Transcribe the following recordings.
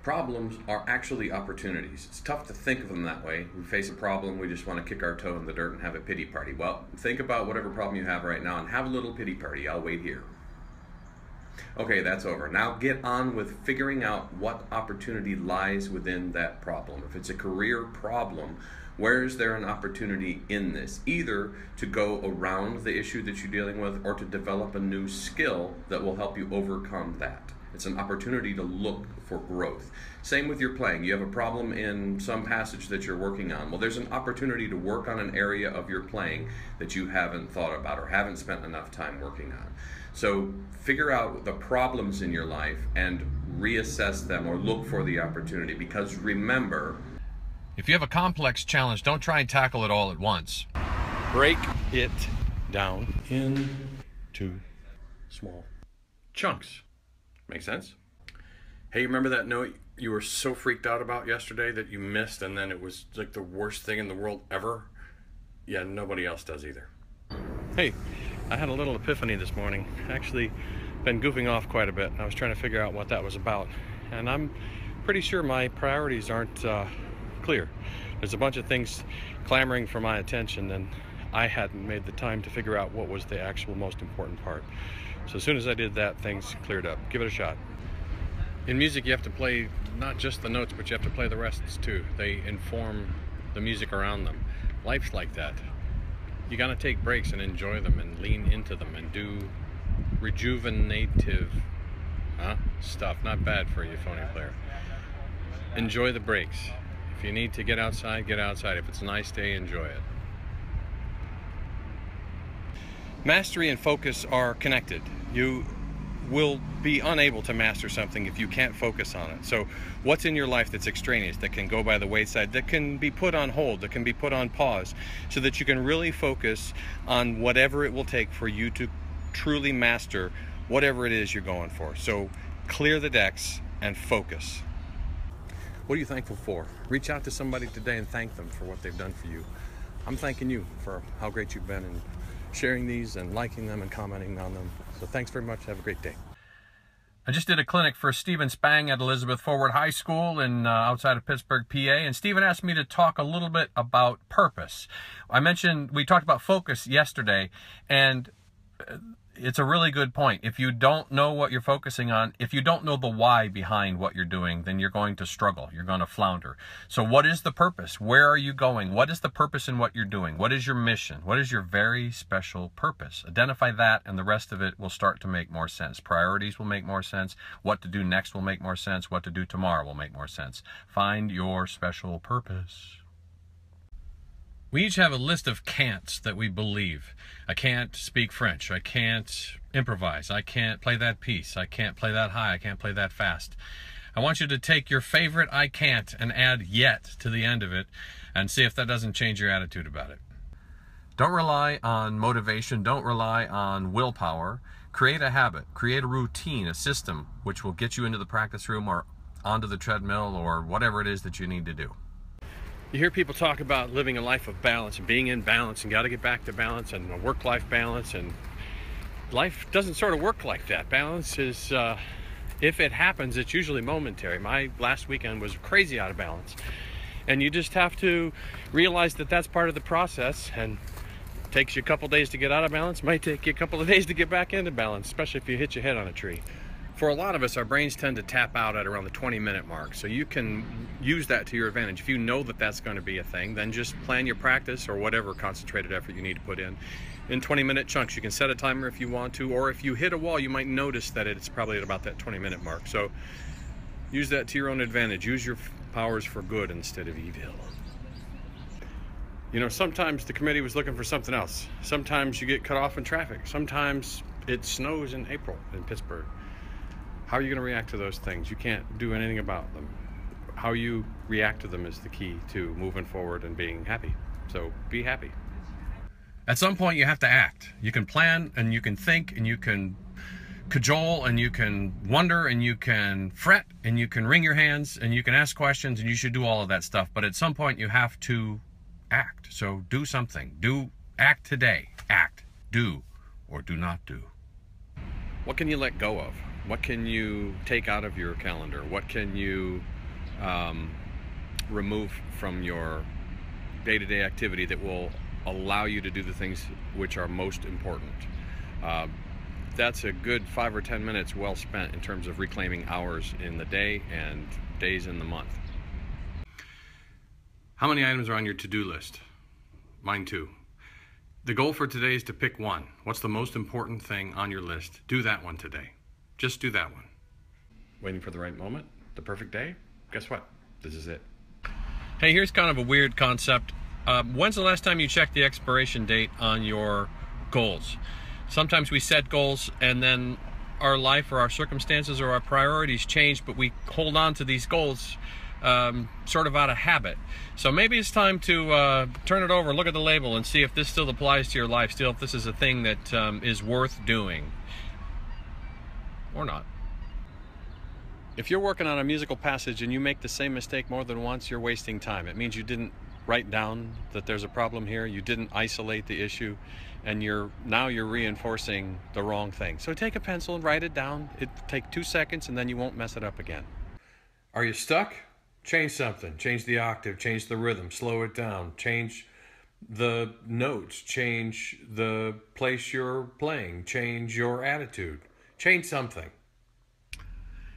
Problems are actually opportunities. It's tough to think of them that way. We face a problem, we just want to kick our toe in the dirt and have a pity party. Well, think about whatever problem you have right now and have a little pity party. I'll wait here. Okay, that's over. Now get on with figuring out what opportunity lies within that problem. If it's a career problem, where is there an opportunity in this? Either to go around the issue that you're dealing with or to develop a new skill that will help you overcome that. It's an opportunity to look for growth. Same with your playing. You have a problem in some passage that you're working on. Well, there's an opportunity to work on an area of your playing that you haven't thought about or haven't spent enough time working on. So figure out the problems in your life and reassess them or look for the opportunity, because remember, if you have a complex challenge, don't try and tackle it all at once. Break it down into small chunks. Make sense? Hey, remember that note you were so freaked out about yesterday that you missed, and then it was like the worst thing in the world ever? Yeah, nobody else does either. Hey, I had a little epiphany this morning. Actually, been goofing off quite a bit. I was trying to figure out what that was about, and I'm pretty sure my priorities aren't clear. There's a bunch of things clamoring for my attention, and I hadn't made the time to figure out what was the actual most important part. So as soon as I did that, things cleared up. Give it a shot. In music, you have to play not just the notes, but you have to play the rests too. They inform the music around them. Life's like that. You gotta take breaks and enjoy them and lean into them and do rejuvenative stuff. Not bad for a euphonium player. Enjoy the breaks. If you need to get outside, get outside. If it's a nice day, enjoy it. Mastery and focus are connected. You will be unable to master something if you can't focus on it. So what's in your life that's extraneous, that can go by the wayside, that can be put on hold, that can be put on pause, so that you can really focus on whatever it will take for you to truly master whatever it is you're going for. So clear the decks and focus. What are you thankful for? Reach out to somebody today and thank them for what they've done for you. I'm thanking you for how great you've been in sharing these and liking them and commenting on them. So thanks very much. Have a great day. I just did a clinic for Stephen Spang at Elizabeth Forward High School in outside of Pittsburgh, PA, and Stephen asked me to talk a little bit about purpose. We talked about focus yesterday, and it's a really good point. If you don't know what you're focusing on, if you don't know the why behind what you're doing, then you're going to struggle. You're going to flounder. So what is the purpose? Where are you going? What is the purpose in what you're doing? What is your mission? What is your very special purpose? Identify that, and the rest of it will start to make more sense. Priorities will make more sense. What to do next will make more sense. What to do tomorrow will make more sense. Find your special purpose. We each have a list of can'ts that we believe. I can't speak French. I can't improvise. I can't play that piece. I can't play that high. I can't play that fast. I want you to take your favorite I can't and add yet to the end of it and see if that doesn't change your attitude about it. Don't rely on motivation. Don't rely on willpower. Create a habit. Create a routine, a system, which will get you into the practice room or onto the treadmill or whatever it is that you need to do. You hear people talk about living a life of balance and being in balance and got to get back to balance and a work-life balance, and life doesn't sort of work like that. Balance is, if it happens, it's usually momentary. My last weekend was crazy out of balance, and you just have to realize that that's part of the process, and it takes you a couple days to get out of balance, might take you a couple of days to get back into balance, especially if you hit your head on a tree. For a lot of us, our brains tend to tap out at around the 20-minute mark, so you can use that to your advantage. If you know that that's going to be a thing, then just plan your practice or whatever concentrated effort you need to put in 20-minute chunks. You can set a timer if you want to, or if you hit a wall, you might notice that it's probably at about that 20-minute mark. So use that to your own advantage. Use your powers for good instead of evil. You know, sometimes the committee was looking for something else. Sometimes you get cut off in traffic. Sometimes it snows in April in Pittsburgh. How are you going to react to those things? You can't do anything about them. How you react to them is the key to moving forward and being happy. So be happy. At some point you have to act. You can plan and you can think and you can cajole and you can wonder and you can fret and you can wring your hands and you can ask questions, and you should do all of that stuff. But at some point you have to act. So do something. Act today. Act. Do or do not do. What can you let go of? What can you take out of your calendar? What can you remove from your day-to-day activity that will allow you to do the things which are most important. That's a good 5 or 10 minutes well spent in terms of reclaiming hours in the day and days in the month. How many items are on your to-do list? Mine too. The goal for today is to pick one. What's the most important thing on your list? Do that one today. Just do that one. Waiting for the right moment? The perfect day? Guess what? This is it. Hey, here's kind of a weird concept. When's the last time you checked the expiration date on your goals? Sometimes we set goals and then our life or our circumstances or our priorities change, but we hold on to these goals sort of out of habit. So maybe it's time to turn it over, look at the label, and see if this still applies to your life, still if this is a thing that is worth doing or not. If you're working on a musical passage and you make the same mistake more than once, you're wasting time. It means you didn't write down that there's a problem here, you didn't isolate the issue, and now you're reinforcing the wrong thing. So take a pencil and write it down. It'll take 2 seconds and then you won't mess it up again. Are you stuck? Change something. Change the octave, change the rhythm, slow it down, change the notes, change the place you're playing, change your attitude, change something.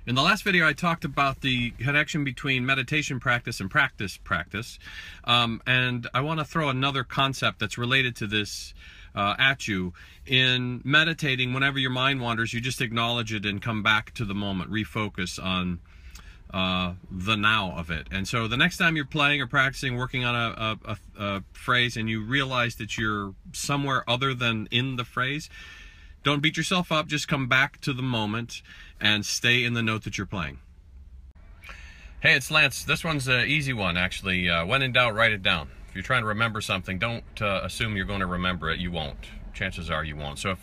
In the last video, I talked about the connection between meditation practice and practice. And I want to throw another concept that's related to this at you. In meditating, whenever your mind wanders, you just acknowledge it and come back to the moment, refocus on the now of it. And so the next time you're playing or practicing, working on a phrase, and you realize that you're somewhere other than in the phrase, don't beat yourself up, just come back to the moment and stay in the note that you're playing. Hey, it's Lance. This one's an easy one, actually. When in doubt, write it down. If you're trying to remember something, don't assume you're going to remember it. You won't. Chances are you won't. So if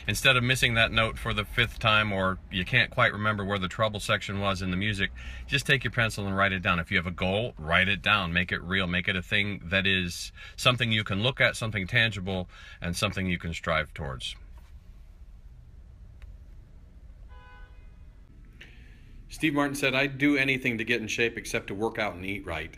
instead of missing that note for the 5th time, or you can't quite remember where the trouble section was in the music, just take your pencil and write it down. If you have a goal, write it down. Make it real. Make it a thing that is something you can look at, something tangible, and something you can strive towards. Steve Martin said, "I'd do anything to get in shape except to work out and eat right."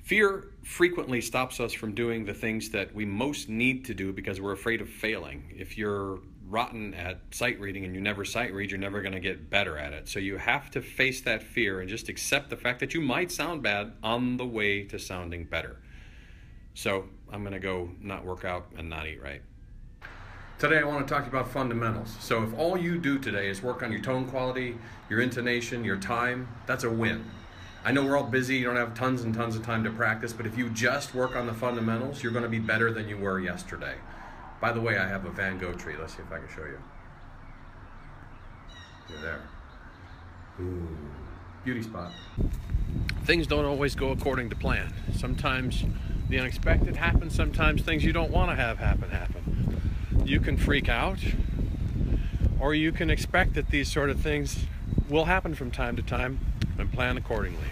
Fear frequently stops us from doing the things that we most need to do because we're afraid of failing. If you're rotten at sight reading and you never sight read, you're never going to get better at it. So you have to face that fear and just accept the fact that you might sound bad on the way to sounding better. So I'm going to go not work out and not eat right. Today I want to talk to you about fundamentals. So if all you do today is work on your tone quality, your intonation, your time, that's a win. I know we're all busy, you don't have tons and tons of time to practice, but if you just work on the fundamentals, you're going to be better than you were yesterday. By the way, I have a Van Gogh tree. Let's see if I can show you. You're there. Ooh, beauty spot. Things don't always go according to plan. Sometimes the unexpected happens, sometimes things you don't want to have happen. You can freak out, or you can expect that these sort of things will happen from time to time and plan accordingly.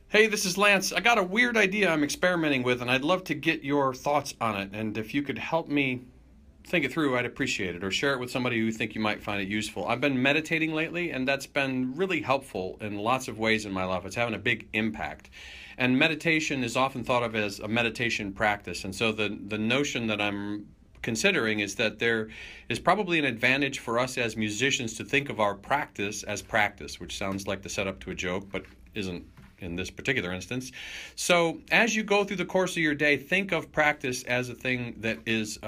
Hey, this is Lance. I got a weird idea I'm experimenting with, and I'd love to get your thoughts on it. And if you could help me think it through, I'd appreciate it. Or share it with somebody who you think you might find it useful. I've been meditating lately, and that's been really helpful in lots of ways in my life. It's having a big impact. And meditation is often thought of as a meditation practice. And so the notion that I'm considering is that there is probably an advantage for us as musicians to think of our practice as practice, which sounds like the setup to a joke, but isn't in this particular instance. So as you go through the course of your day, think of practice as a thing that is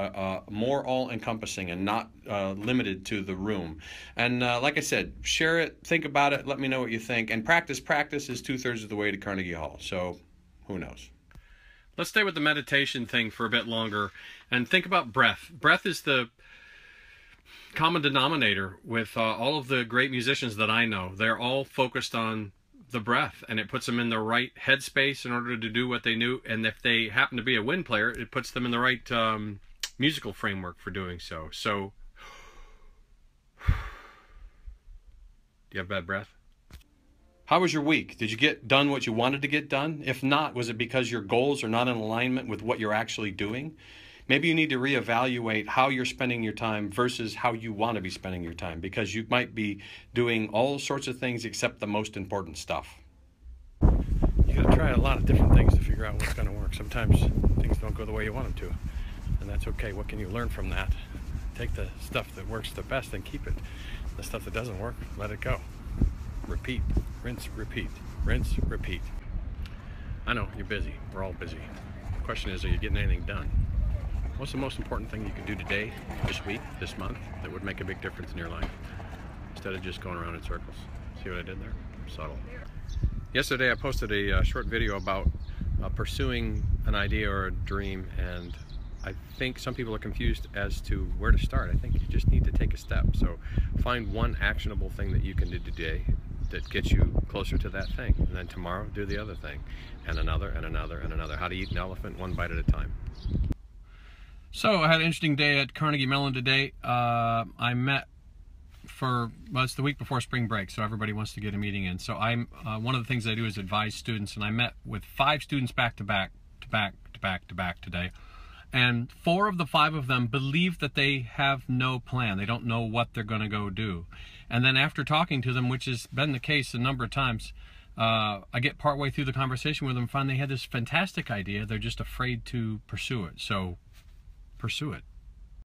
more all-encompassing and not limited to the room. And like I said, share it, think about it, let me know what you think. And practice is 2/3 of the way to Carnegie Hall. So who knows? Let's stay with the meditation thing for a bit longer and think about breath. Breath is the common denominator with all of the great musicians that I know. They're all focused on the breath, and it puts them in the right headspace in order to do what they do. And if they happen to be a wind player, it puts them in the right musical framework for doing so. So, do you have bad breath? How was your week? Did you get done what you wanted to get done? If not, was it because your goals are not in alignment with what you're actually doing? Maybe you need to reevaluate how you're spending your time versus how you want to be spending your time, because you might be doing all sorts of things except the most important stuff. You got to try a lot of different things to figure out what's going to work. Sometimes things don't go the way you want them to, and that's okay. What can you learn from that? Take the stuff that works the best and keep it. The stuff that doesn't work, let it go. Repeat, rinse, repeat, rinse, repeat. I know you're busy. We're all busy. The question is, are you getting anything done? What's the most important thing you can do today, this week, this month, that would make a big difference in your life, instead of just going around in circles? See what I did there? Subtle. Yesterday I posted a short video about pursuing an idea or a dream, and I think some people are confused as to where to start. I think you just need to take a step. So find one actionable thing that you can do today that gets you closer to that thing, and then tomorrow do the other thing, and another, and another, and another. How to eat an elephant one bite at a time. So I had an interesting day at Carnegie Mellon today. I met well, it's the week before spring break, so everybody wants to get a meeting in. So I'm one of the things I do is advise students, and I met with 5 students back to back today. And 4 of the 5 of them believe that they have no plan. They don't know what they're going to go do. And then after talking to them, which has been the case a number of times, I get partway through the conversation with them and find they had this fantastic idea. They're just afraid to pursue it. So pursue it.